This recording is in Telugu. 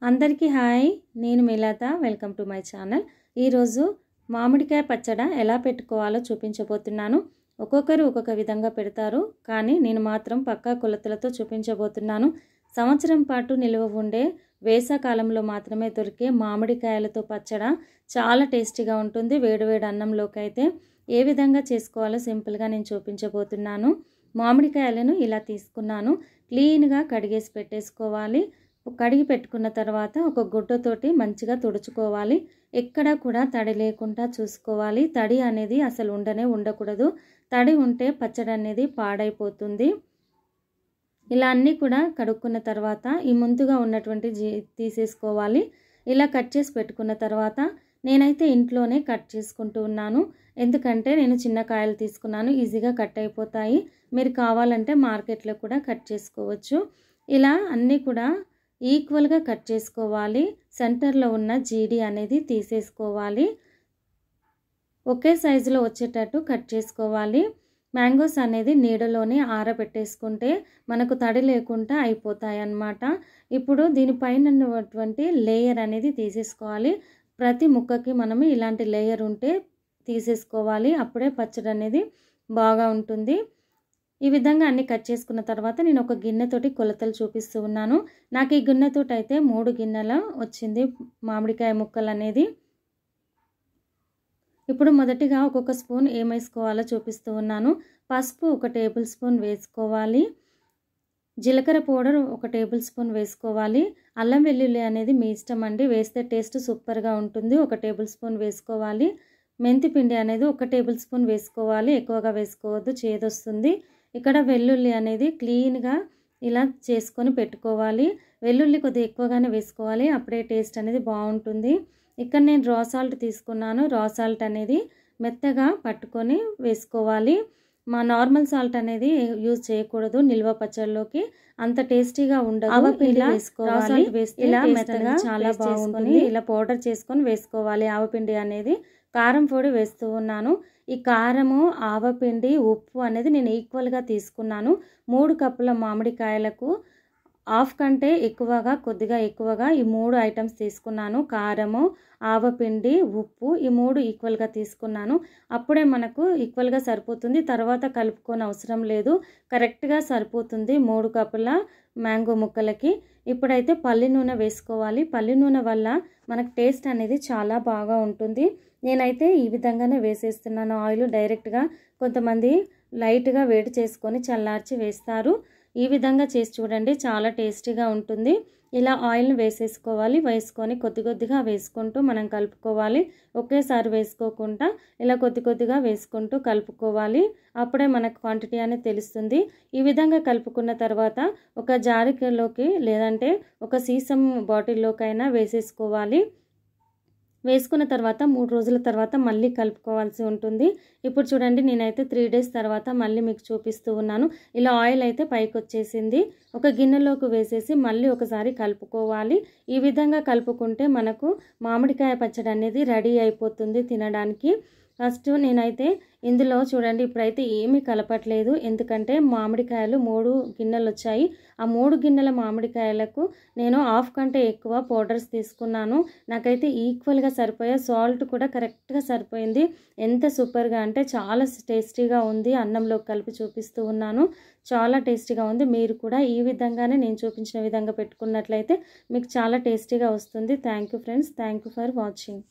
అందరికీ హాయ్, నేను Meelatha. Welcome to my channel. ఈరోజు మామిడికాయ పచ్చడి ఎలా పెట్టుకోవాలో చూపించబోతున్నాను. ఒక్కొక్కరు ఒక్కొక్క విధంగా పెడతారు, కానీ నేను మాత్రం పక్కా కొలతలతో చూపించబోతున్నాను. సంవత్సరం పాటు నిల్వ ఉండే వేసవకాలంలో మాత్రమే దొరికే మామిడికాయలతో పచ్చడి చాలా టేస్టీగా ఉంటుంది. వేడివేడి అన్నంలోకి అయితే ఏ విధంగా చేసుకోవాలో సింపుల్గా నేను చూపించబోతున్నాను. మామిడికాయలను ఇలా తీసుకున్నాను. క్లీన్గా కడిగేసి పెట్టేసుకోవాలి. కడిగి పెట్టుకున్న తర్వాత ఒక గుడ్డతోటి మంచిగా తుడుచుకోవాలి. ఎక్కడా కూడా తడి లేకుండా చూసుకోవాలి. తడి అనేది అసలు ఉండకూడదు. తడి ఉంటే పచ్చడి అనేది పాడైపోతుంది. ఇలా అన్నీ కూడా కడుక్కున్న తర్వాత ఈ ముందుగా ఉన్నటువంటి తీసేసుకోవాలి. ఇలా కట్ చేసి పెట్టుకున్న తర్వాత నేనైతే ఇంట్లోనే కట్ చేసుకుంటూ ఉన్నాను. ఎందుకంటే నేను చిన్న కాయలు తీసుకున్నాను, ఈజీగా కట్ అయిపోతాయి. మీరు కావాలంటే మార్కెట్లో కూడా కట్ చేసుకోవచ్చు. ఇలా అన్నీ కూడా ఈక్వల్గా కట్ చేసుకోవాలి. సెంటర్లో ఉన్న జీడి అనేది తీసేసుకోవాలి. ఒకే సైజులో వచ్చేటట్టు కట్ చేసుకోవాలి. మ్యాంగోస్ అనేది నీడలోనే ఆరబెట్టేసుకుంటే మనకు తడి లేకుండా అయిపోతాయి అన్నమాట. ఇప్పుడు దీనిపైన ఉన్నటువంటి లేయర్ అనేది తీసేసుకోవాలి. ప్రతి ముక్కకి మనము ఇలాంటి లేయర్ ఉంటే తీసేసుకోవాలి. అప్పుడే పచ్చడి అనేది బాగా ఉంటుంది. ఈ విధంగా అన్ని కట్ చేసుకున్న తర్వాత నేను ఒక గిన్నెతోటి కొలతలు చూపిస్తూ ఉన్నాను. నాకు ఈ గిన్నెతోటి అయితే 3 గిన్నెల వచ్చింది మామిడికాయ ముక్కలు అనేది. ఇప్పుడు మొదటిగా ఒక్కొక్క స్పూన్ ఏమేసుకోవాలో చూపిస్తూ ఉన్నాను. పసుపు 1 టేబుల్ స్పూన్ వేసుకోవాలి. జీలకర్ర పౌడర్ 1 టేబుల్ స్పూన్ వేసుకోవాలి. అల్లం వెల్లుల్లి అనేది మీ ఇష్టం అండి, వేస్తే టేస్ట్ సూపర్గా ఉంటుంది. 1 టేబుల్ స్పూన్ వేసుకోవాలి. మెంతి పిండి అనేది 1 టేబుల్ స్పూన్ వేసుకోవాలి. ఎక్కువగా వేసుకోవద్దు, చేదొస్తుంది. ఇక్కడ వెల్లుల్లి అనేది క్లీన్గా ఇలా చేసుకొని పెట్టుకోవాలి. వెల్లుల్లి కొద్దిగా ఎక్కువగానే వేసుకోవాలి, అప్పుడే టేస్ట్ అనేది బాగుంటుంది. ఇక్కడ నేను రా సాల్ట్ తీసుకున్నాను. రా సాల్ట్ అనేది మెత్తగా పట్టుకొని వేసుకోవాలి. మా నార్మల్ సాల్ట్ అనేది యూజ్ చేయకూడదు. నిల్వ పచ్చళ్ళలోకి అంత టేస్టీగా ఉండదు. ఆవపిండి వేసుకోవాలి. ఇలా మెత్తగా చాలా బాగుంటుంది. ఇలా పౌడర్ చేసుకొని వేసుకోవాలి. ఆవపిండి అనేది కారం పొడి వేస్తూ ఉన్నాను. ఈ కారము, ఆవపిండి, ఉప్పు అనేది నేను ఈక్వల్గా తీసుకున్నాను. 3 కప్పుల మామిడికాయలకు హాఫ్ కంటే ఎక్కువగా, కొద్దిగా ఎక్కువగా ఈ 3 ఐటమ్స్ తీసుకున్నాను. కారము, ఆవపిండి, ఉప్పు, ఈ 3 ఈక్వల్గా తీసుకున్నాను. అప్పుడే మనకు ఈక్వల్గా సరిపోతుంది. తర్వాత కలుపుకొని అవసరం లేదు, కరెక్ట్గా సరిపోతుంది 3 కప్పుల మ్యాంగో ముక్కలకి. ఇప్పుడైతే పల్లి నూనె వేసుకోవాలి. పల్లి నూనె వల్ల మనకు టేస్ట్ అనేది చాలా బాగా ఉంటుంది. నేనైతే ఈ విధంగానే వేసేస్తున్నాను ఆయిల్ డైరెక్ట్గా. కొంతమంది లైట్గా వేడి చేసుకొని చల్లార్చి వేస్తారు. ఈ విధంగా చేసి చూడండి, చాలా టేస్టీగా ఉంటుంది. ఇలా ఆయిల్ని వేసుకొని కొద్దిగా వేసుకుంటూ మనం కలుపుకోవాలి. ఒకేసారి వేసుకోకుండా ఇలా కొద్దిగా వేసుకుంటూ కలుపుకోవాలి. అప్పుడే మనకు క్వాంటిటీ అనేది తెలుస్తుంది. ఈ విధంగా కలుపుకున్న తర్వాత ఒక జారిలోకి లేదంటే ఒక సీసం బాటిల్లోకైనా వేసేసుకోవాలి. వేసుకున్న తర్వాత 3 రోజుల తర్వాత మళ్ళీ కలుపుకోవాల్సి ఉంటుంది. ఇప్పుడు చూడండి, నేనైతే 3 డేస్ తర్వాత మళ్ళీ మీకు చూపిస్తూ ఉన్నాను. ఇలా ఆయిల్ అయితే పైకి వచ్చేసింది. ఒక గిన్నెలోకి వేసేసి మళ్ళీ ఒకసారి కలుపుకోవాలి. ఈ విధంగా కలుపుకుంటే మనకు మామిడికాయ పచ్చడి అనేది రెడీ అయిపోతుంది తినడానికి. ఫస్ట్ నేనైతే ఇందులో చూడండి, ఇప్పుడైతే ఏమీ కలపట్లేదు. ఎందుకంటే మామిడికాయలు 3 గిన్నెలు వచ్చాయి. ఆ 3 గిన్నెల మామిడికాయలకు నేను హాఫ్ కంటే ఎక్కువ పౌడర్స్ తీసుకున్నాను. నాకైతే ఈక్వల్గా సరిపోయాయి. సాల్ట్ కూడా కరెక్ట్గా సరిపోయింది. ఎంత సూపర్గా అంటే చాలా టేస్టీగా ఉంది. అన్నంలో కలిపి చూపిస్తూ ఉన్నాను, చాలా టేస్టీగా ఉంది. మీరు కూడా ఈ విధంగానే నేను చూపించిన విధంగా పెట్టుకున్నట్లయితే మీకు చాలా టేస్టీగా వస్తుంది. Thank you friends, thank you for watching.